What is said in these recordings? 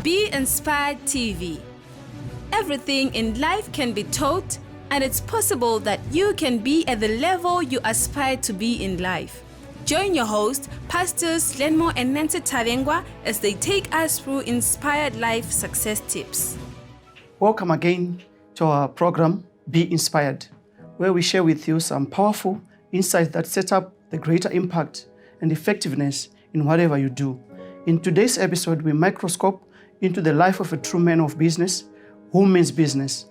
Be Inspired TV. Everything in life can be taught, and it's possible that you can be at the level you aspire to be in life. Join your host, Pastors Lenmo and Nancy Tarengwa, as they take us through inspired life success tips. Welcome again to our program, Be Inspired, where we share with you some powerful insights that set up the greater impact and effectiveness in whatever you do. In today's episode, we microscope into the life of a true man of business who means business.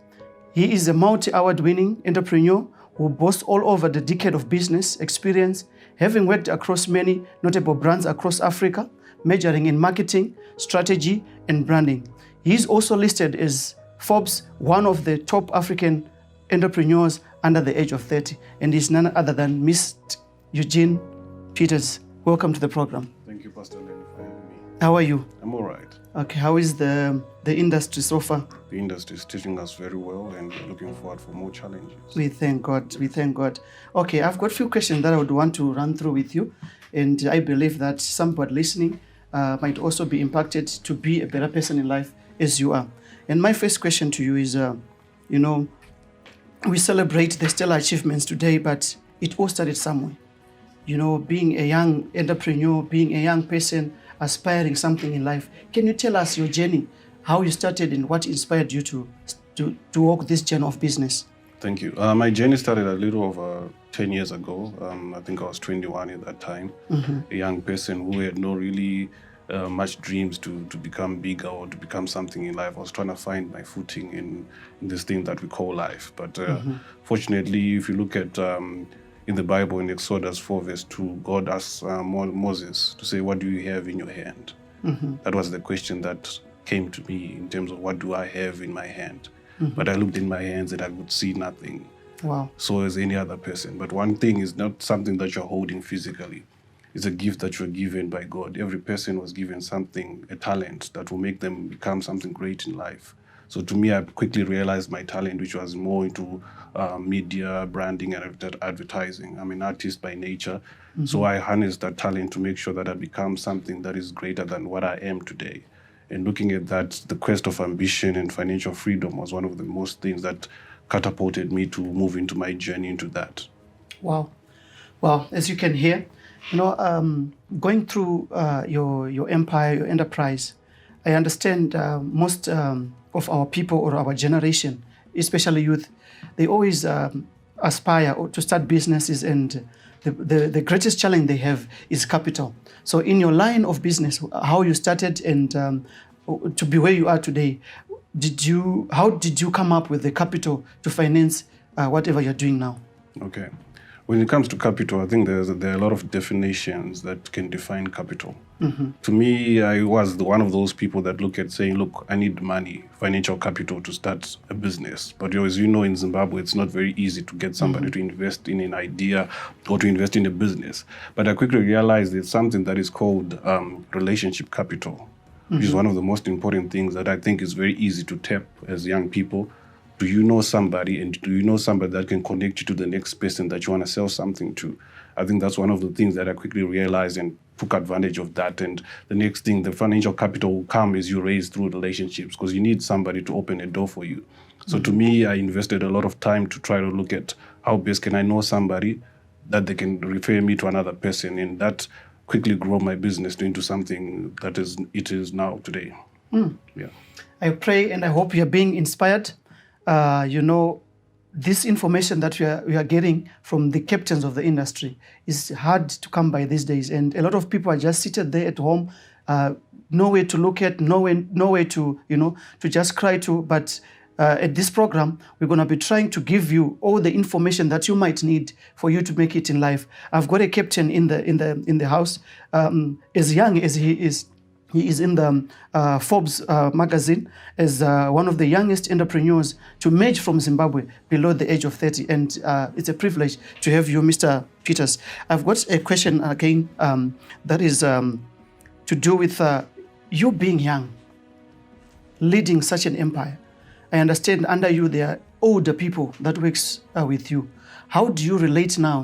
He is a multi-award-winning entrepreneur who boasts all over the decade of business experience, having worked across many notable brands across Africa, majoring in marketing, strategy, and branding. He is also listed as Forbes, one of the top African entrepreneurs under the age of 30, and is none other than Mr Eugene Peters. Welcome to the program. Thank you, Pastor Lenny, for having me. How are you? I'm all right. Okay, how is the industry so far? The industry is teaching us very well, and we're looking forward for more challenges. We thank God. Okay, I've got a few questions that I would want to run through with you, and I believe that somebody listening might also be impacted to be a better person in life as you are. And my first question to you is, we celebrate the stellar achievements today, but it all started somewhere. Being a young entrepreneur, being a young person, aspiring something in life. Can you tell us your journey, how you started and what inspired you to walk this journey of business? Thank you. My journey started a little over 10 years ago. I think I was 21 at that time, a young person who had no really much dreams to become bigger or to become something in life. I was trying to find my footing in this thing that we call life. But fortunately, if you look at in the Bible, in Exodus 4 verse 2, God asks Moses to say, what do you have in your hand? That was the question that came to me in terms of what do I have in my hand? But I looked in my hands and I could see nothing. Wow. So as any other person. But one thing is not something that you're holding physically. It's a gift that you're given by God. Every person was given something, a talent that will make them become something great in life. So to me, I quickly realized my talent, which was more into media, branding, and advertising. I'm an artist by nature. So I harnessed that talent to make sure that I become something that is greater than what I am today. And looking at that, the quest of ambition and financial freedom was one of the most things that catapulted me to move into my journey into that. Wow. Well, as you can hear, going through your empire, your enterprise, I understand most of our people or our generation, especially youth, they always aspire to start businesses, and the greatest challenge they have is capital. So in your line of business, how you started and to be where you are today, how did you come up with the capital to finance whatever you're doing now? Okay. When it comes to capital, I think there are a lot of definitions that can define capital. To me, I was one of those people that look at saying, look, I need money, financial capital to start a business. But as you know, in Zimbabwe, it's not very easy to get somebody to invest in an idea or to invest in a business. But I quickly realized there's something that is called relationship capital, which is one of the most important things that I think is very easy to tap as young people. Do you know somebody, and do you know somebody that can connect you to the next person that you want to sell something to? I think that's one of the things that I quickly realized and took advantage of that. And the next thing, the financial capital will come as you raise through relationships, because you need somebody to open a door for you. So to me, I invested a lot of time to try to look at how best can I know somebody that they can refer me to another person, and that quickly grow my business into something that it is now today. Yeah. I pray and I hope you're being inspired. This information that we are getting from the captains of the industry is hard to come by these days. And a lot of people are just seated there at home, nowhere to look at, nowhere to just cry to. But at this program, we're going to be trying to give you all the information that you might need for you to make it in life. I've got a captain in the house, as young as he is. He is in the Forbes magazine as one of the youngest entrepreneurs to emerge from Zimbabwe below the age of 30. And it's a privilege to have you, Mr. Peters. I've got a question again that is to do with you being young, leading such an empire. I understand under you there are older people that works with you. How do you relate now,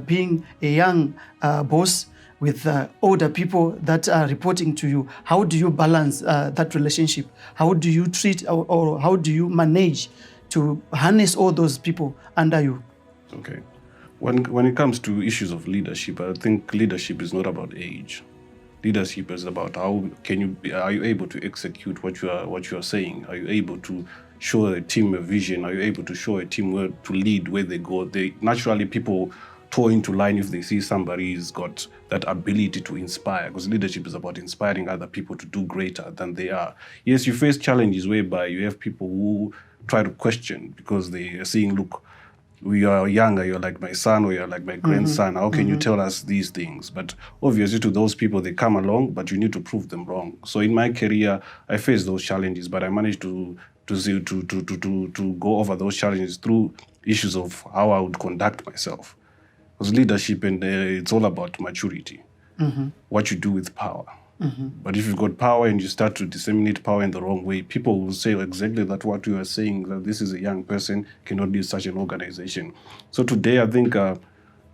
being a young boss with older people that are reporting to you? How do you balance that relationship? How do you treat or how do you manage to harness all those people under you? Okay. When it comes to issues of leadership, I think leadership is not about age. Leadership is about how are you able to execute what you are saying? Are you able to show a team a vision? Are you able to show a team where to lead where they go? Naturally, people toe into line if they see somebody's got that ability to inspire, because leadership is about inspiring other people to do greater than they are. Yes, you face challenges whereby you have people who try to question because they are saying, look, we are younger, you're like my son or you're like my grandson. How can you tell us these things? But obviously to those people, they come along, but you need to prove them wrong. So in my career, I faced those challenges, but I managed to go over those challenges through issues of how I would conduct myself. Because leadership, and it's all about maturity, what you do with power. But if you've got power and you start to disseminate power in the wrong way, people will say exactly that what you are saying, that this is a young person, cannot lead such an organization. So today, I think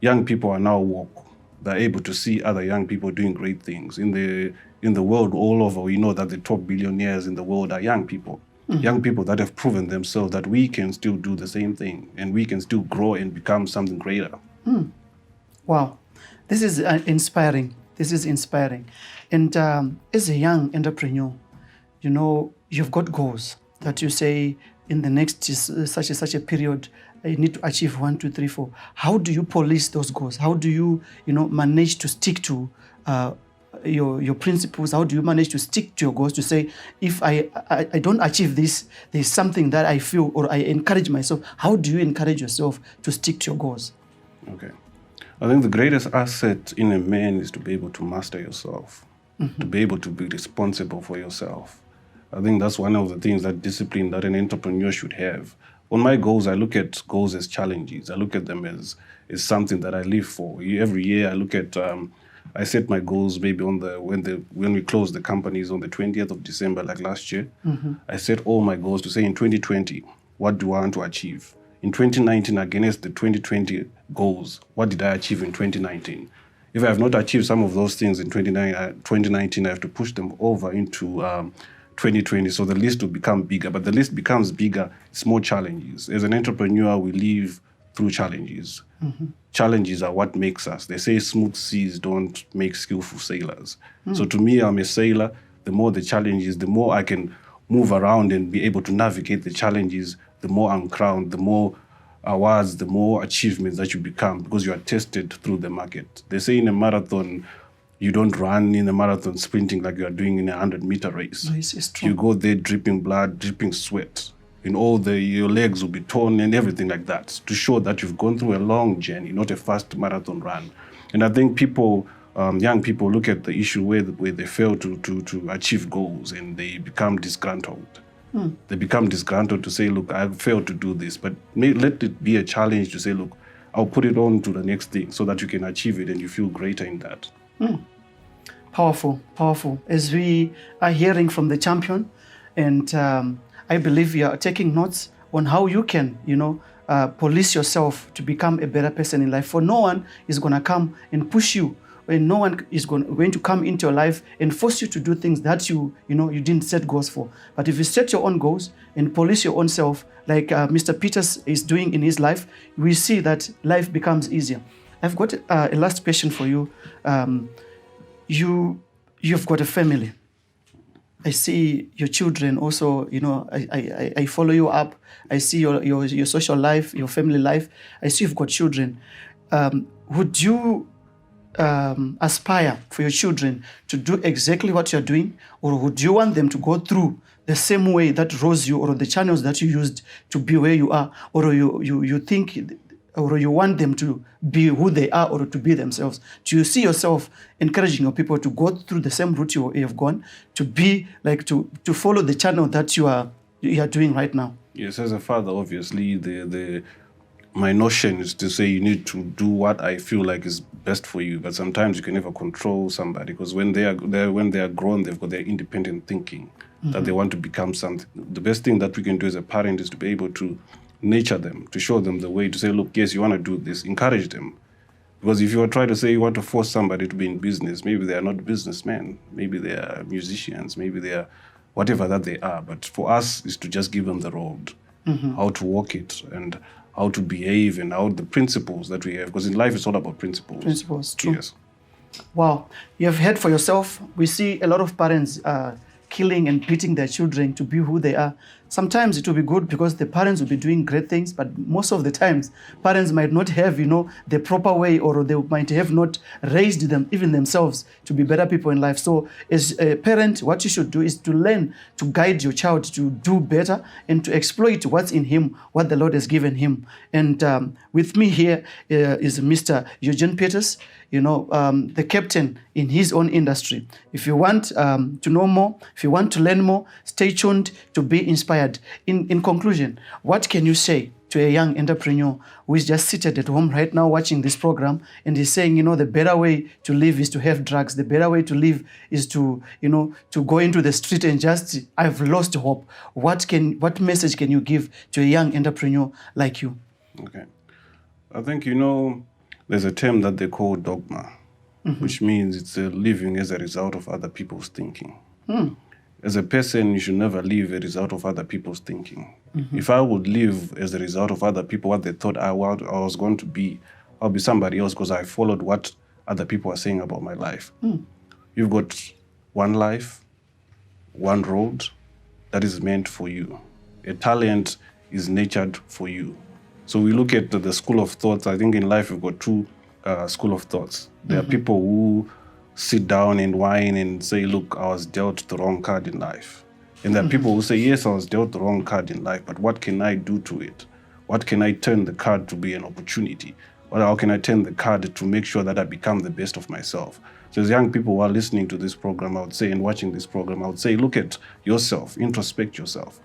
young people are now woke. They're able to see other young people doing great things. In the world all over, we know that the top billionaires in the world are young people. Young people that have proven themselves that we can still do the same thing and we can still grow and become something greater. Wow, this is inspiring. This is inspiring. And as a young entrepreneur, you know, you've got goals that you say in the next such a period, I need to achieve 1, 2, 3, 4. How do you police those goals? How do you, manage to stick to your principles? How do you manage to stick to your goals to say, if I don't achieve this, there's something that I feel or I encourage myself. How do you encourage yourself to stick to your goals? Okay. I think the greatest asset in a man is to be able to master yourself, to be able to be responsible for yourself. I think that's one of the things, that discipline that an entrepreneur should have. On my goals, I look at goals as challenges. I look at them as something that I live for. Every year I look at, I set my goals maybe when we closed the companies on the 20th of December, like last year. I set all my goals to say in 2020, what do I want to achieve? In 2019, against the 2020 goals, what did I achieve in 2019? If I have not achieved some of those things in 2019, I have to push them over into 2020, so the list will become bigger. But the list becomes bigger, it's more challenges. As an entrepreneur, we live through challenges. Challenges are what makes us. They say smooth seas don't make skillful sailors. So to me, I'm a sailor. The more the challenges, the more I can move around and be able to navigate the challenges, the more I'm crowned, the more awards, the more achievements that you become, because you are tested through the market. They say in a marathon, you don't run in a marathon sprinting like you are doing in a 100-meter race. No, it's true. You go there dripping blood, dripping sweat. Your legs will be torn and everything like that, to show that you've gone through a long journey, not a fast marathon run. And I think young people look at the issue where they fail to achieve goals and they become disgruntled. They become disgruntled to say, look, I failed to do this, but let it be a challenge to say, look, I'll put it on to the next thing so that you can achieve it and you feel greater in that. Powerful, powerful. As we are hearing from the champion, and I believe you are taking notes on how you can, police yourself to become a better person in life. For no one is going to come and push you, and no one is going to come into your life and force you to do things that you didn't set goals for. But if you set your own goals and police your own self, like Mr. Peters is doing in his life, we see that life becomes easier. I've got a last question for you. You've got a family. I see your children also, I follow you up. I see your social life, your family life. I see you've got children. Would you aspire for your children to do exactly what you're doing? Or would you want them to go through the same way that rose you, or the channels that you used to be where you are? Or you think, or you want them to be who they are, or to be themselves? Do you see yourself encouraging your people to go through the same route you have gone, to be like, to follow the channel that you are doing right now? Yes, as a father, obviously, my notion is to say you need to do what I feel like is best for you. But sometimes you can never control somebody, because when they are grown, they've got their independent thinking, that they want to become something. The best thing that we can do as a parent is to be able to nurture them, to show them the way, to say, look, yes, you want to do this, encourage them. Because if you try to say you want to force somebody to be in business, maybe they are not businessmen, maybe they are musicians, maybe they are whatever that they are. But for us, is to just give them the road, how to walk it, and how to behave, and how the principles that we have. Because in life, it's all about principles. Principles, true. Yes. Wow, you have heard for yourself. We see a lot of parents killing and beating their children to be who they are. Sometimes it will be good because the parents will be doing great things, but most of the times parents might not have, the proper way, or they might have not raised them, even themselves, to be better people in life. So as a parent, what you should do is to learn to guide your child to do better and to exploit what's in him, what the Lord has given him. And with me here is Mr. Eugene Peters, the captain in his own industry. If you want to know more, if you want to learn more, stay tuned to Be Inspired. In conclusion, what can you say to a young entrepreneur who is just seated at home right now watching this program and is saying, the better way to live is to have drugs. The better way to live is to go into the street and just, I've lost hope. What message can you give to a young entrepreneur like you? Okay. I think, there's a term that they call dogma, which means it's living as a result of other people's thinking. As a person, you should never live as a result of other people's thinking. If I would live as a result of other people, what they thought I was going to be, I'll be somebody else because I followed what other people are saying about my life. You've got one life, one road that is meant for you. A talent is nurtured for you. So we look at the school of thoughts. I think in life we've got two school of thoughts. There are people who sit down and whine and say, look, I was dealt the wrong card in life. And there are people who say, yes, I was dealt the wrong card in life, but what can I do to it? What can I turn the card to be an opportunity? How can I turn the card to make sure that I become the best of myself? So as young people who are listening to this program, I would say, and watching this program, I would say, look at yourself, introspect yourself.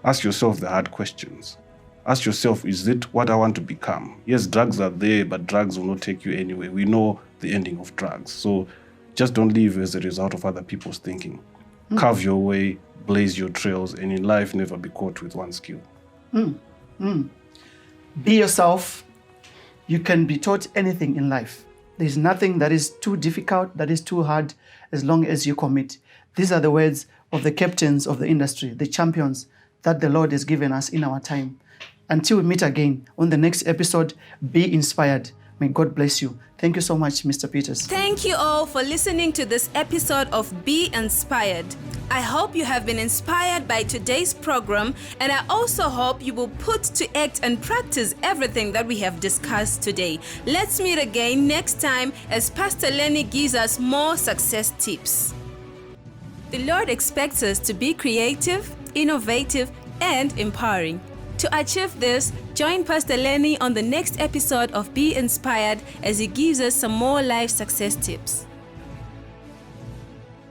Ask yourself the hard questions. Ask yourself, is it what I want to become? Yes, drugs are there, but drugs will not take you anywhere. We know the ending of drugs. So just don't live as a result of other people's thinking. Carve your way, blaze your trails, and in life, never be caught with one skill. Be yourself. You can be taught anything in life. There's nothing that is too difficult, that is too hard, as long as you commit. These are the words of the captains of the industry, the champions that the Lord has given us in our time. Until we meet again on the next episode, be inspired. May God bless you. Thank you so much, Mr. Peters. Thank you all for listening to this episode of Be Inspired. I hope you have been inspired by today's program, and I also hope you will put to act and practice everything that we have discussed today. Let's meet again next time as Pastor Lenny gives us more success tips. The Lord expects us to be creative, innovative, and empowering. To achieve this, join Pastor Lenny on the next episode of Be Inspired as he gives us some more life success tips.